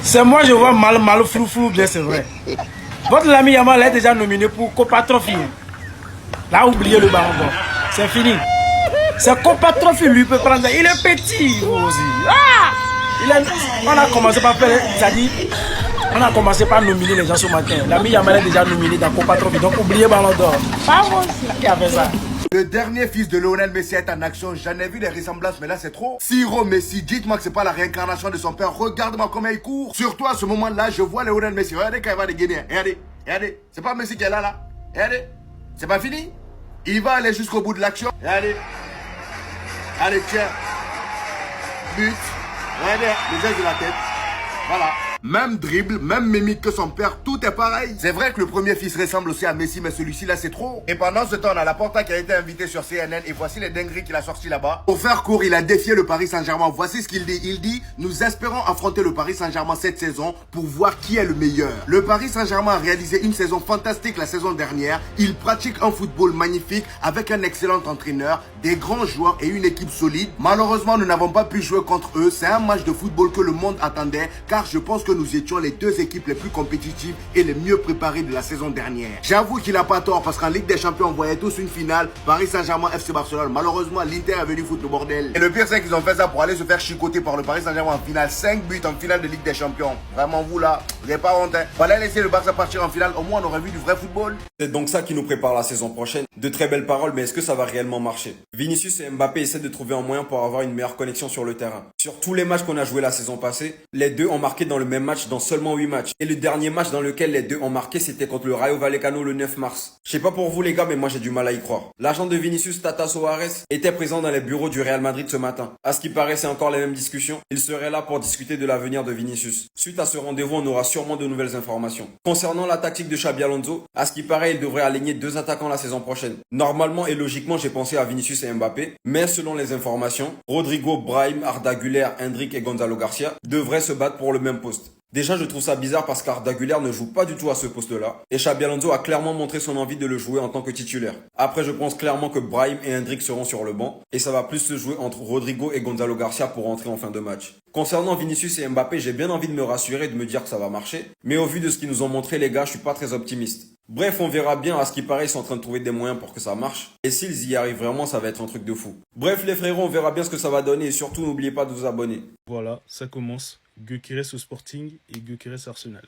C'est moi, je vois mal, flou, bien c'est vrai. Votre ami Yamal est déjà nominé pour Copa Trophy. Là, oubliez le ballon d'or. C'est fini. C'est Copa Trophy, lui peut prendre. Il est petit, vous aussi. On a commencé par faire, c'est-à-dire, on a commencé par nominer les gens ce matin. L'ami Yamal est déjà nominé dans Copa Trophy, donc oubliez ballon d'or. Pas moi qui a fait ça. Le dernier fils de Lionel Messi est en action. J'en ai vu des ressemblances, mais là c'est trop. Siro Messi, dites-moi que c'est pas la réincarnation de son père. Regarde-moi comment il court. Surtout à ce moment-là, je vois Lionel Messi. Regardez quand il va les Guinéens. Regardez. C'est pas Messi qui est là. Regardez. C'est pas fini. Il va aller jusqu'au bout de l'action. Regardez. Allez, tiens. But. Regardez, le geste de la tête. Voilà. Même dribble, même mimique que son père, tout est pareil. C'est vrai que le premier fils ressemble aussi à Messi, mais celui-ci là c'est trop. Et pendant ce temps, on a Laporta qui a été invité sur CNN et voici les dingueries qu'il a sorties là-bas. Pour faire court, il a défié le Paris Saint-Germain. Voici ce qu'il dit. Il dit, nous espérons affronter le Paris Saint-Germain cette saison pour voir qui est le meilleur. Le Paris Saint-Germain a réalisé une saison fantastique la saison dernière. Il pratique un football magnifique avec un excellent entraîneur, des grands joueurs et une équipe solide. Malheureusement, nous n'avons pas pu jouer contre eux. C'est un match de football que le monde attendait car je pense que nous étions les deux équipes les plus compétitives et les mieux préparées de la saison dernière. J'avoue qu'il n'a pas tort parce qu'en Ligue des Champions, on voyait tous une finale Paris Saint-Germain FC Barcelone. Malheureusement, l'Inter est venu foutre le bordel. Et le pire, c'est qu'ils ont fait ça pour aller se faire chicoter par le Paris Saint-Germain en finale. 5 buts en finale de Ligue des Champions. Vraiment, vous là, vous n'avez pas honte. Fallait laisser le Barça partir en finale. Au moins, on aurait vu du vrai football. C'est donc ça qui nous prépare la saison prochaine. De très belles paroles, mais est-ce que ça va réellement marcher? Vinicius et Mbappé essaient de trouver un moyen pour avoir une meilleure connexion sur le terrain. Sur tous les matchs qu'on a joués la saison passée, les deux ont marqué dans le même match dans seulement 8 matchs. Et le dernier match dans lequel les deux ont marqué, c'était contre le Rayo Vallecano le 9 mars. Je sais pas pour vous les gars, mais moi j'ai du mal à y croire. L'agent de Vinicius, Tata Soares, était présent dans les bureaux du Real Madrid ce matin. À ce qui paraît, c'est encore les mêmes discussions. Il serait là pour discuter de l'avenir de Vinicius. Suite à ce rendez-vous, on aura sûrement de nouvelles informations. Concernant la tactique de Xabi Alonso, à ce qui paraît, il devrait aligner 2 attaquants la saison prochaine. Normalement et logiquement, j'ai pensé à Vinicius et Mbappé, mais selon les informations, Rodrigo, Brahim, Arda Güler, Hendrick et Gonzalo Garcia devraient se battre pour le même poste. Déjà, je trouve ça bizarre parce qu'Arda Güler ne joue pas du tout à ce poste-là. Et Xabi Alonso a clairement montré son envie de le jouer en tant que titulaire. Après, je pense clairement que Brahim et Hendrick seront sur le banc. Et ça va plus se jouer entre Rodrigo et Gonzalo Garcia pour entrer en fin de match. Concernant Vinicius et Mbappé, j'ai bien envie de me rassurer et de me dire que ça va marcher. Mais au vu de ce qu'ils nous ont montré, les gars, je suis pas très optimiste. Bref, on verra bien. À ce qui paraît, ils sont en train de trouver des moyens pour que ça marche. Et s'ils y arrivent vraiment, ça va être un truc de fou. Bref, les frérots, on verra bien ce que ça va donner. Et surtout, n'oubliez pas de vous abonner. Voilà, ça commence. Gyökeres au Sporting et Gyökeres Arsenal.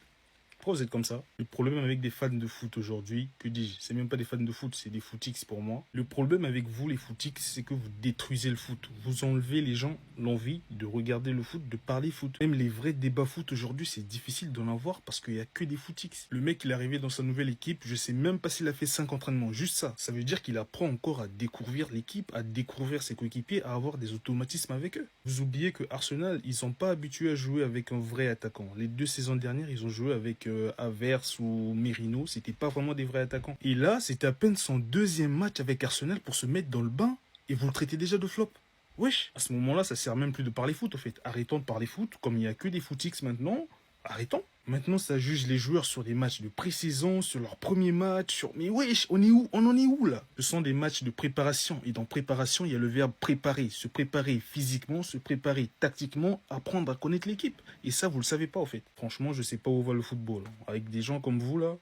Pourquoi vous êtes comme ça? Le problème avec des fans de foot aujourd'hui, que dis-je? C'est même pas des fans de foot, c'est des footix pour moi. Le problème avec vous, les footix, c'est que vous détruisez le foot. Vous enlevez les gens l'envie de regarder le foot, de parler foot. Même les vrais débats foot aujourd'hui, c'est difficile d'en avoir parce qu'il n'y a que des footix. Le mec, il est arrivé dans sa nouvelle équipe, je sais même pas s'il a fait 5 entraînements, juste ça. Ça veut dire qu'il apprend encore à découvrir l'équipe, à découvrir ses coéquipiers, à avoir des automatismes avec eux. Vous oubliez que Arsenal, ils sont pas habitués à jouer avec un vrai attaquant. Les 2 saisons dernières, ils ont joué avec Havertz ou Merino, c'était pas vraiment des vrais attaquants. Et là, c'était à peine son 2e match avec Arsenal pour se mettre dans le bain et vous le traitez déjà de flop. Wesh, à ce moment-là, ça sert même plus de parler foot, en fait. Arrêtons de parler foot, comme il n'y a que des footix maintenant, arrêtons. Maintenant, ça juge les joueurs sur des matchs de pré-saison, sur leur premier match, sur... Mais wesh, on est où? On en est où, là? Ce sont des matchs de préparation. Et dans préparation, il y a le verbe préparer. Se préparer physiquement, se préparer tactiquement, apprendre à connaître l'équipe. Et ça, vous le savez pas, en fait. Franchement, je sais pas où va le football. Avec des gens comme vous, là...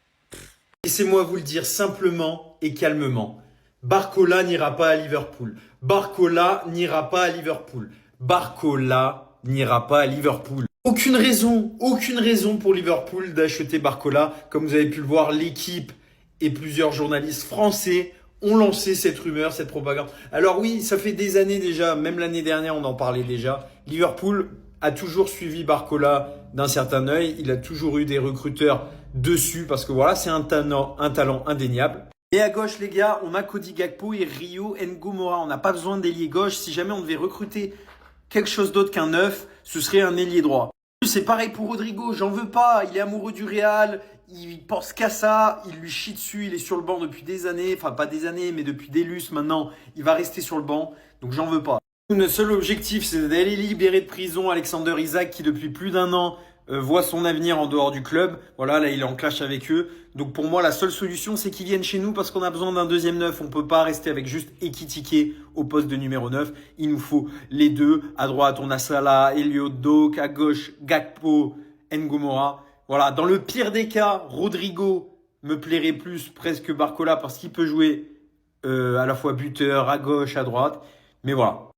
Laissez-moi vous le dire simplement et calmement. Barcola n'ira pas à Liverpool. Barcola n'ira pas à Liverpool. Barcola n'ira pas à Liverpool. Aucune raison pour Liverpool d'acheter Barcola. Comme vous avez pu le voir, l'équipe et plusieurs journalistes français ont lancé cette rumeur, cette propagande. Alors oui, ça fait des années déjà, même l'année dernière, on en parlait déjà. Liverpool a toujours suivi Barcola d'un certain œil. Il a toujours eu des recruteurs dessus parce que voilà, c'est un talent indéniable. Et à gauche, les gars, on a Cody Gakpo et Rio Ngomora. On n'a pas besoin d'ailier gauche. Si jamais on devait recruter quelque chose d'autre qu'un neuf, ce serait un ailier droit. C'est pareil pour Rodrigo, j'en veux pas. Il est amoureux du Real, il pense qu'à ça, il lui chie dessus, il est sur le banc depuis des années. Enfin, pas des années, mais depuis des lustres maintenant. Il va rester sur le banc, donc j'en veux pas. Notre seul objectif, c'est d'aller libérer de prison Alexander Isak qui, depuis plus d'1 an, voit son avenir en dehors du club. Voilà, là, il est en clash avec eux. Donc pour moi, la seule solution, c'est qu'ils viennent chez nous parce qu'on a besoin d'un deuxième neuf. On peut pas rester avec juste Ekitike au poste de numéro 9. Il nous faut les deux. À droite, on a Salah, Elliot Doak. À gauche, Gakpo, Ngomora. Voilà, dans le pire des cas, Rodrigo me plairait plus presque que Barcola parce qu'il peut jouer à la fois buteur, à gauche, à droite. Mais voilà,